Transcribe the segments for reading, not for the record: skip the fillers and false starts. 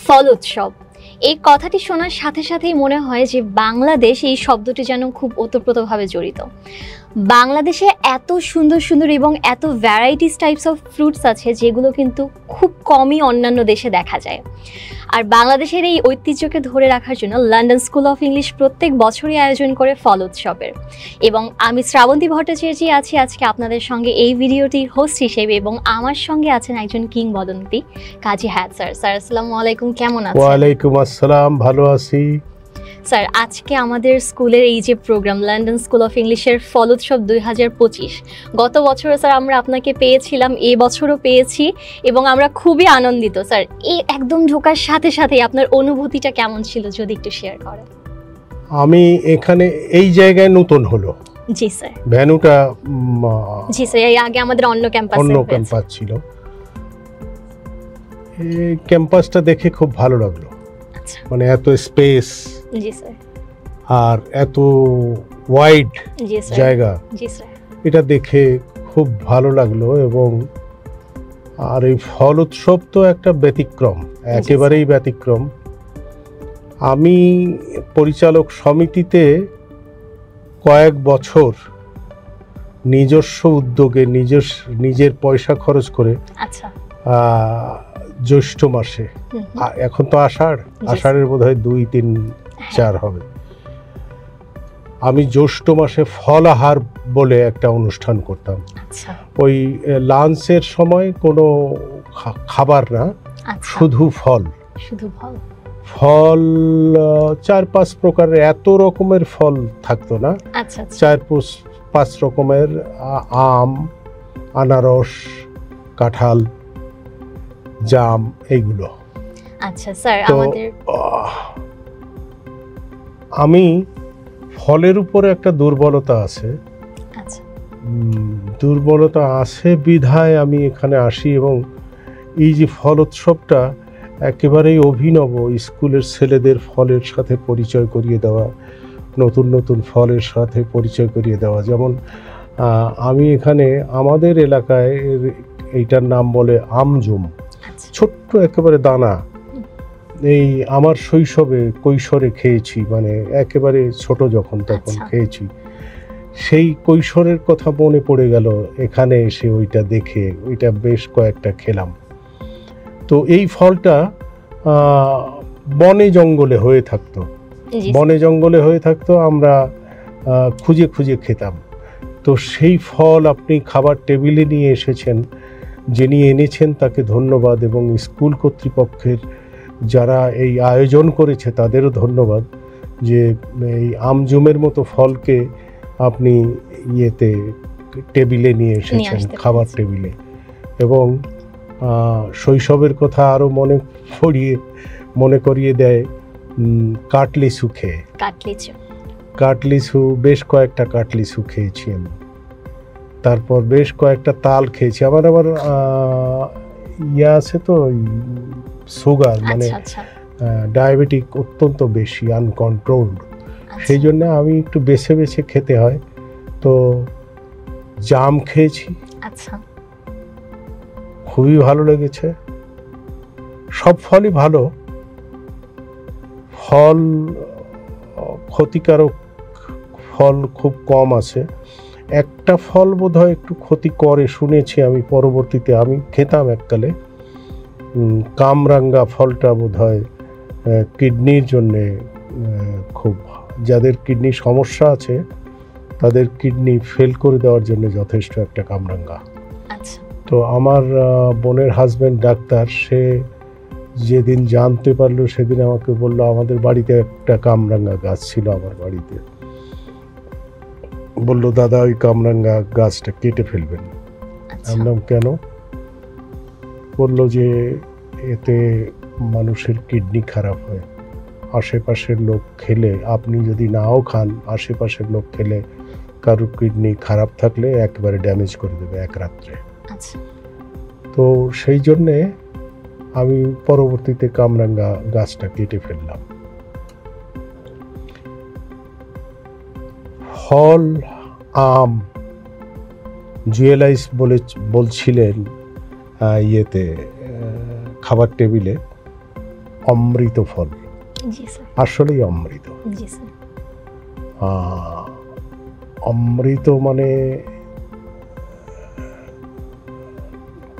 ফল উৎসব, এই কথাটি শোনার সাথে সাথেই মনে হয় যে বাংলাদেশ এই শব্দটি যেন খুব ওতপ্রোতভাবে জড়িত। বাংলাদেশে এত সুন্দর সুন্দর এবং এত ভ্যারাইটিস টাইপস অফ ফ্রুটস আছে যেগুলো কিন্তু খুব কমই অন্যান্য দেশে দেখা যায়। আর বাংলাদেশের এই ঐতিহ্যকে ধরে রাখার জন্য লন্ডন স্কুল অফ ইংলিশ প্রত্যেক বছরই আয়োজন করে ফল উৎসবের। এবং আমি শ্রাবন্তী ভট্টাচার্য আছি আজকে আপনাদের সঙ্গে এই ভিডিওটির হোস্ট হিসেবে, এবং আমার সঙ্গে আছেন একজন কিংবদন্তি কাজী হায়াত স্যার। স্যার আসসালামু আলাইকুম, কেমন আছেন? ওয়ালাইকুম আসসালাম, ভালো আছি স্যার। আজকে আমাদের স্কুলের এই যে প্রোগ্রাম লন্ডন স্কুল অফ ইংলিশের ফল উৎসব 2025, গত বছরও স্যার আমরা আপনাকে পেয়েছিলাম, এই বছরও পেয়েছি এবং আমরা খুবই আনন্দিত। স্যার, এই একদম ঢোকার সাথে সাথেই আপনার অনুভূতিটা কেমন ছিল যদি একটু শেয়ার করেন। আমি এখানে এই জায়গায় নতুন হলো। জি স্যার। ভ্যানুটা জি স্যার, এই আগে আমাদের অন্য ক্যাম্পাস ছিল। এই ক্যাম্পাসটা দেখে খুব ভালো লাগলো। আচ্ছা। মানে এত স্পেস, জি স্যার, আর এত ওয়াইড জায়গা, জি স্যার, এটা দেখে খুব ভালো লাগলো। এবং আর এই ফল উৎসব তো একটা ব্যতিক্রম, একেবারেই ব্যতিক্রম। আমি পরিচালক সমিতিতে কয়েক বছর নিজস্ব উদ্যোগে নিজের পয়সা খরচ করে, আচ্ছা, জ্যৈষ্ঠ মাসে, এখন তো আষাঢ়ের বোধহয় 2, 3, 4 হবে, আমি জ্যৈষ্ঠ মাসে ফলাহার বলে একটা অনুষ্ঠান করতাম। ওই লাঞ্চের সময় কোনো খাবার না, শুধু ফল। 4-5 প্রকারের, এত রকমের ফল থাকতো না, 4-5 রকমের, আম, আনারস, কাঁঠাল, জাম, এইগুলো। আচ্ছা স্যার, আমি ফলের উপরে একটা দুর্বলতা আছে। আচ্ছা। দুর্বলতা আছে বিধায় আমি এখানে আসি। এবং এই যে ফল উৎসবটা একেবারেই অভিনব, স্কুলের ছেলেদের ফলের সাথে পরিচয় করিয়ে দেওয়া, নতুন নতুন ফলের সাথে পরিচয় করিয়ে দেওয়া। যেমন আমি এখানে আমাদের এলাকায় এইটার নাম বলে আমজুম, ছোট্ট একেবারে দানা। এই আমার কৈশোরে খেয়েছি, মানে একেবারে ছোট যখন তখন খেয়েছি। সেই কৈশোরের কথা মনে পড়ে গেল এখানে এসে, ওইটা দেখে, ওইটা বেশ কয়েকটা খেলাম। তো এই ফলটা বনে জঙ্গলে হয়ে থাকতো, আমরা খুঁজে খুঁজে খেতাম। তো সেই ফল আপনি খাবার টেবিলে নিয়ে এসেছেন, যিনি এনেছেন তাকে ধন্যবাদ, এবং স্কুল কর্তৃপক্ষের যারা এই আয়োজন করেছে তাদেরও ধন্যবাদ, যে এই আমজুমের মতো ফলকে আপনি টেবিলে নিয়ে এসেছেন, খাবার টেবিলে। এবং শৈশবের কথা আরও মনে করিয়ে দেয় কাটলিচু খেয়ে। কাটলিচু, বেশ কয়েকটা কাটলিচু খেয়েছি আমি। তারপর বেশ কয়েকটা তাল খেয়েছি। আবার আছে তো সুগার, মানে ডায়াবেটিক অত্যন্ত বেশি, আনকন্ট্রোলড। সেই জন্য আমি একটু বেছে বেছে খেতে হয়। তো জাম খেয়েছি, খুবই ভালো লেগেছে। সব ফলই ভালো, ফল ক্ষতিকারক ফল খুব কম আছে। একটা ফল বোধহয় একটু ক্ষতি করে শুনেছি আমি, পরবর্তীতে আমি খেতাম এককালে, কামরাঙ্গা ফলটা বোধহয় কিডনির জন্যে খুব, যাদের কিডনির সমস্যা আছে তাদের কিডনি ফেল করে দেওয়ার জন্য যথেষ্ট একটা কামরাঙ্গা। তো আমার বোনের হাজব্যান্ড ডাক্তার, সে যেদিন জানতে পারলো সেদিন আমাকে বললো, আমাদের বাড়িতে একটা কামরাঙ্গা গাছ ছিল, আমার বাড়িতে, বললো দাদা ওই কামরাঙ্গা গাছটা কেটে ফেলবেন। আমরা কেন? বললো যে এতে মানুষের কিডনি খারাপ হয়, আশেপাশের লোক খেলে, আপনি যদি নাও খান, আশেপাশের লোক খেলে কারোর কিডনি খারাপ থাকলে একেবারে ড্যামেজ করে দেবে এক রাত্রে। তো সেই জন্যে আমি পরবর্তীতে কামরাঙ্গা গাছটা কেটে ফেললাম। ফল, আম, জুয়েলাইস বলছিলেন খাবার টেবিলে, অমৃত ফল, জি স্যার। আসলেই অমৃত। জি স্যার। অমৃত মানে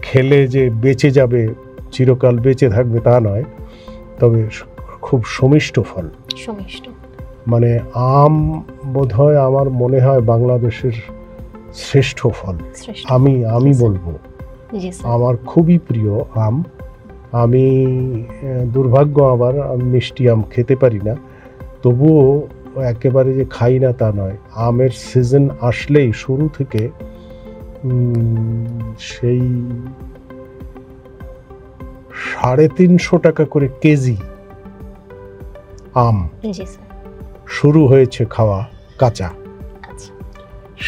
খেলে যে বেঁচে যাবে, চিরকাল বেঁচে থাকবে তা নয়, তবে খুব সমিষ্ট ফল। সমিষ্ট। মানে আম বোধহয় আমার মনে হয় বাংলাদেশের শ্রেষ্ঠ ফল। শ্রেষ্ঠ। আমি বলবো জি স্যার। আমার খুবই প্রিয় আম। আমি দুর্ভাগ্য আবার আমি মিষ্টি আম খেতে পারি না, তবুও একেবারে যে খাই না তা নয়। আমের সিজন আসলেই শুরু থেকে সেই 350 টাকা করে কেজি আম জি স্যার। শুরু হয়েছে খাওয়া কাঁচা। আচ্ছা।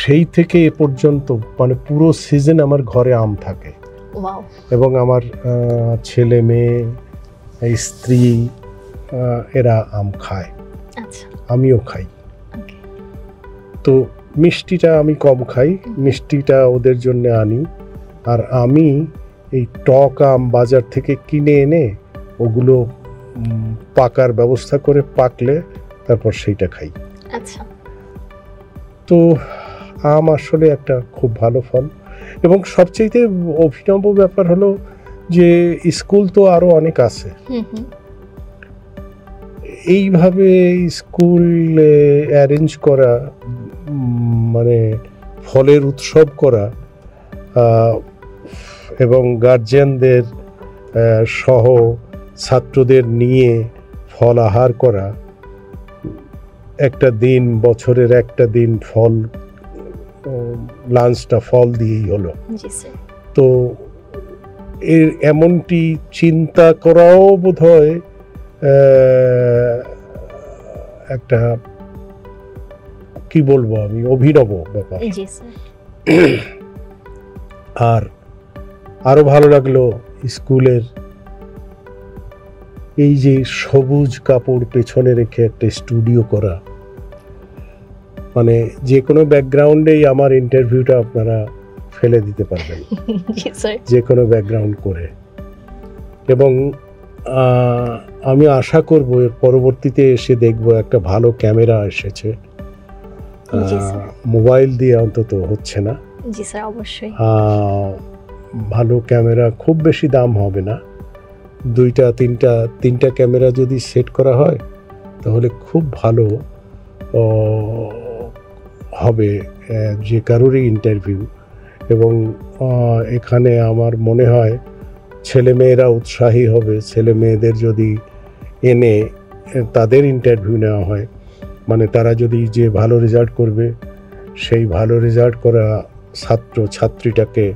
সেই থেকে এ পর্যন্ত মানে পুরো সিজন আমার ঘরে আম থাকে। ওয়াও। এবং আমার ছেলে মেয়ে স্ত্রী এরা আম খায়। আচ্ছা। আমিও খাই। ওকে। তো মিষ্টিটা আমি কম খাই, মিষ্টিটা ওদের জন্য আনি। আর আমি এই টক আম বাজার থেকে কিনে এনে ওগুলো পাকার ব্যবস্থা করে, পাকলে তারপর সেইটা খাই। আচ্ছা। তো আম আসলে একটা খুব ভালো ফল। এবং সবচেয়ে অভিনব ব্যাপার হলো যে স্কুল তো আরো অনেক আছে, এইভাবে স্কুল অ্যারেঞ্জ করা, মানে ফলের উৎসব করা এবং গার্জিয়ানদের সহ ছাত্রদের নিয়ে ফল আহার করা, একটা দিন বছরের একটা দিন ফল, লাঞ্চটা ফল দিয়েই হলো। তো এর এমনটি চিন্তা করাও বোধহয় একটা কি বলবো আমি অভিনব ব্যাপার। আর আরো ভালো লাগলো স্কুলের এই যে সবুজ কাপড় পেছনে রেখে একটা স্টুডিও করা, মানে যে কোনো ব্যাকগ্রাউন্ডেই আমার ইন্টারভিউটা আপনারা ফেলে দিতে পারবেন যে কোনো ব্যাকগ্রাউন্ড করে। এবং আমি আশা করব এর পরবর্তীতে এসে দেখব একটা ভালো ক্যামেরা এসেছে, মোবাইল দিয়ে অন্তত হচ্ছে না। জি স্যার, অবশ্যই ভালো ক্যামেরা, খুব বেশি দাম হবে না, তিনটা ক্যামেরা যদি সেট করা হয় তাহলে খুব ভালো হবে যে কারোরই ইন্টারভিউ। এবং এখানে আমার মনে হয় ছেলেমেয়েরা উৎসাহী হবে, ছেলে মেয়েদের যদি এনে তাদের ইন্টারভিউ নেওয়া হয়, মানে তারা যদি যে ভালো রেজাল্ট করবে সেই ভালো রেজাল্ট করা ছাত্রীটাকে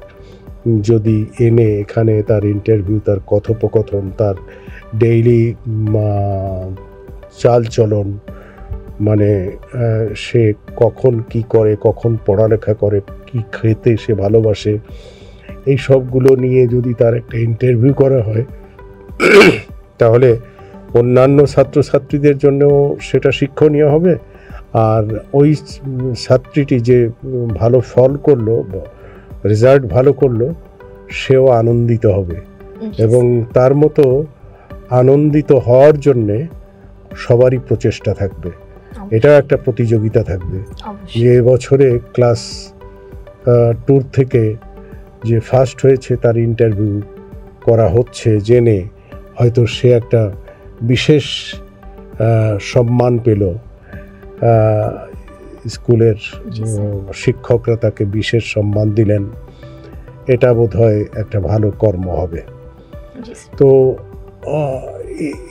যদি এনে এখানে তার ইন্টারভিউ, তার কথোপকথন, তার ডেইলি চালচলন, মানে সে কখন কি করে, কখন পড়ালেখা করে, কি খেতে সে ভালোবাসে, এই সবগুলো নিয়ে যদি তার একটা ইন্টারভিউ করা হয় তাহলে অন্যান্য ছাত্রছাত্রীদের জন্যও সেটা শিক্ষণীয় হবে। আর ওই ছাত্রীটি যে ভালো ফল করলো, রেজাল্ট ভালো করলো, সেও আনন্দিত হবে। এবং তার মতো আনন্দিত হওয়ার জন্যে সবারই প্রচেষ্টা থাকবে, এটা একটা প্রতিযোগিতা থাকবে যে বছরে ক্লাস 2 থেকে যে ফার্স্ট হয়েছে তার ইন্টারভিউ করা হচ্ছে জেনে হয়তো সে একটা বিশেষ সম্মান পেল, স্কুলের শিক্ষকরা তাকে বিশেষ সম্মান দিলেন, এটা বোধহয় একটা ভালো কর্ম হবে। তো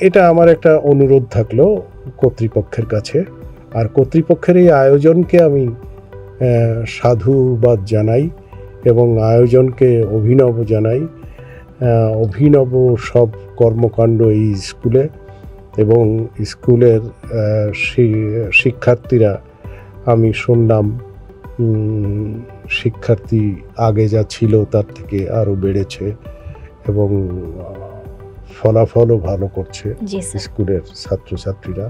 এটা আমার একটা অনুরোধ থাকলো কর্তৃপক্ষের কাছে। আর কর্তৃপক্ষের এই আয়োজনকে আমি সাধুবাদ জানাই এবং আয়োজনকে অভিনব জানাই। অভিনব সব কর্মকাণ্ড এই স্কুলে, এবং স্কুলের শিক্ষার্থীরা, আমি শুনলাম শিক্ষার্থী আগে যা ছিল তার থেকে আরও বেড়েছে এবং ফলাফলও ভালো করছে স্কুলের ছাত্রছাত্রীরা।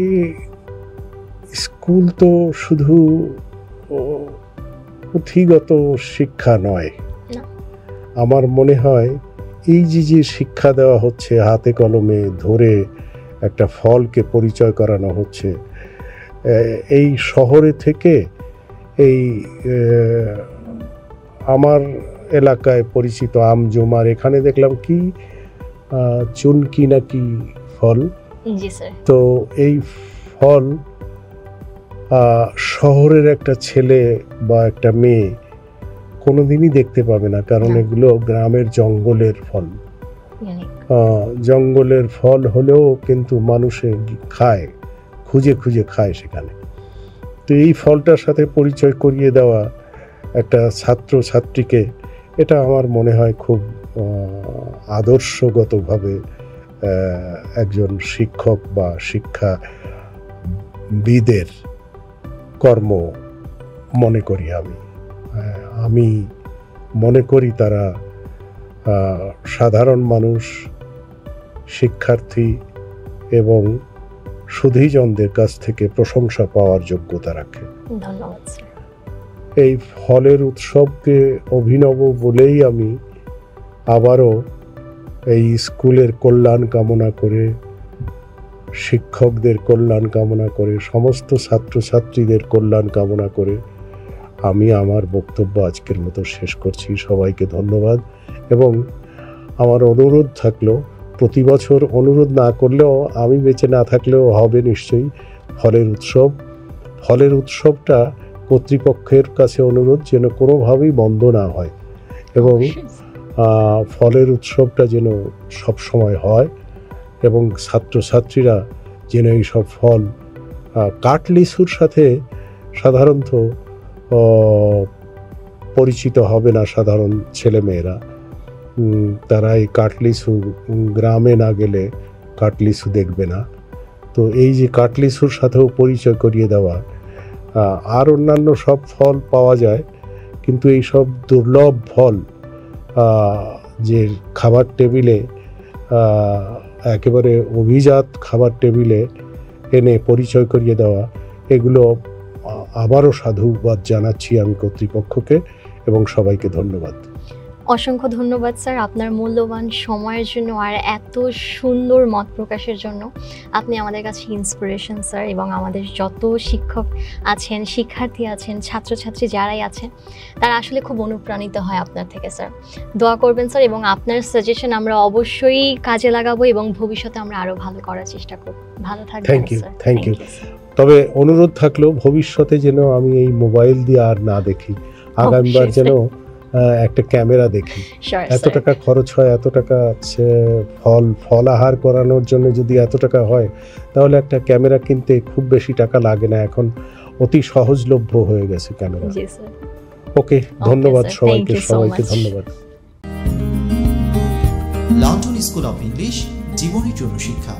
এই স্কুল তো শুধু পুঁথিগত শিক্ষা নয়, আমার মনে হয় এই যে শিক্ষা দেওয়া হচ্ছে, হাতে কলমে ধরে একটা ফলকে পরিচয় করানো হচ্ছে, এই শহরে থেকে এই আমার এলাকায় পরিচিত আমজোমার, এখানে দেখলাম কি চুনকি নাকি ফল, জি স্যার। তো এই ফল শহরের একটা ছেলে বা একটা মেয়ে কোনোদিনই দেখতে পাবে না, কারণ এগুলো গ্রামের জঙ্গলের ফল। জঙ্গলের ফল হলেও কিন্তু মানুষে খায়, খুঁজে খুঁজে খায় সেখানে। তো এই ফলটার সাথে পরিচয় করিয়ে দেওয়া একটা ছাত্র ছাত্রীকে, এটা আমার মনে হয় খুব আদর্শগতভাবে একজন শিক্ষক বা শিক্ষাবিদের কর্ম মনে করি আমি মনে করি তারা সাধারণ মানুষ, শিক্ষার্থী এবং সুধীজনদের কাছ থেকে প্রশংসা পাওয়ার যোগ্যতা রাখে। ধন্যবাদ স্যার। এই ফলের উৎসবকে অভিনব বলেই আমি আবারও এই স্কুলের কল্যাণ কামনা করে, শিক্ষকদের কল্যাণ কামনা করে, সমস্ত ছাত্রছাত্রীদের কল্যাণ কামনা করে আমি আমার বক্তব্য আজকের মতো শেষ করছি। সবাইকে ধন্যবাদ। এবং আমার অনুরোধ থাকলো, প্রতি বছর অনুরোধ না করলেও, আমি বেঁচে না থাকলেও হবে নিশ্চয়ই, ফলের উৎসবটা কর্তৃপক্ষের কাছে অনুরোধ যেন কোনোভাবেই বন্ধ না হয়, এবং ফলের উৎসবটা যেন সবসময় হয়, এবং ছাত্রছাত্রীরা যেন এই সব ফল, কাঠলিচুর সাথে সাধারণত পরিচিত হবে না সাধারণ ছেলেমেয়েরা, তারা এই কাঠলিচু গ্রামে না গেলে কাঠলিচু দেখবে না। তো এই যে কাঠলিচুর সাথেও পরিচয় করিয়ে দেওয়া, আর অন্যান্য সব ফল পাওয়া যায়, কিন্তু এই সব দুর্লভ ফল যে খাবার টেবিলে, একেবারে অভিজাত খাবার টেবিলে এনে পরিচয় করিয়ে দেওয়া, এগুলো আবারও সাধুবাদ জানাচ্ছি আমি কর্তৃপক্ষকে, এবং সবাইকে ধন্যবাদ। অসংখ্য ধন্যবাদ স্যার আপনার মূল্যবান সময়ের জন্য আর এত সুন্দর মত প্রকাশের জন্য। আপনি আমাদের কাছে ইন্সপিরেশন স্যার, এবং আমাদের যত শিক্ষক আছেন, শিক্ষার্থী আছেন, ছাত্রছাত্রী যারাই আছেন, তারা আসলে খুব অনুপ্রাণিত হয় আপনার থেকে স্যার। দোয়া করবেন স্যার, এবং আপনার সাজেশন আমরা অবশ্যই কাজে লাগাবো, এবং ভবিষ্যতে আমরা আরও ভালো করার চেষ্টা করব। ভালো থাকবেন স্যার। Thank you. তবে অনুরোধ থাকলো, ভবিষ্যতে যেন আমি এই মোবাইল দিয়ে আর না দেখি, আগামীবার যেন একটা ক্যামেরা দেখি। এত টাকা খরচ হয়, এত টাকা ফল আহার করানোর জন্য যদি এত টাকা হয়, তাহলে একটা ক্যামেরা কিনতে খুব বেশি টাকা লাগে না, এখন অতি সহজলভ্য হয়ে গেছে ক্যামেরা। ওকে, ধন্যবাদ সবাইকে ধন্যবাদ। লন্ডন স্কুল অফ ইংলিশ, জীবনের জন্য শিক্ষা।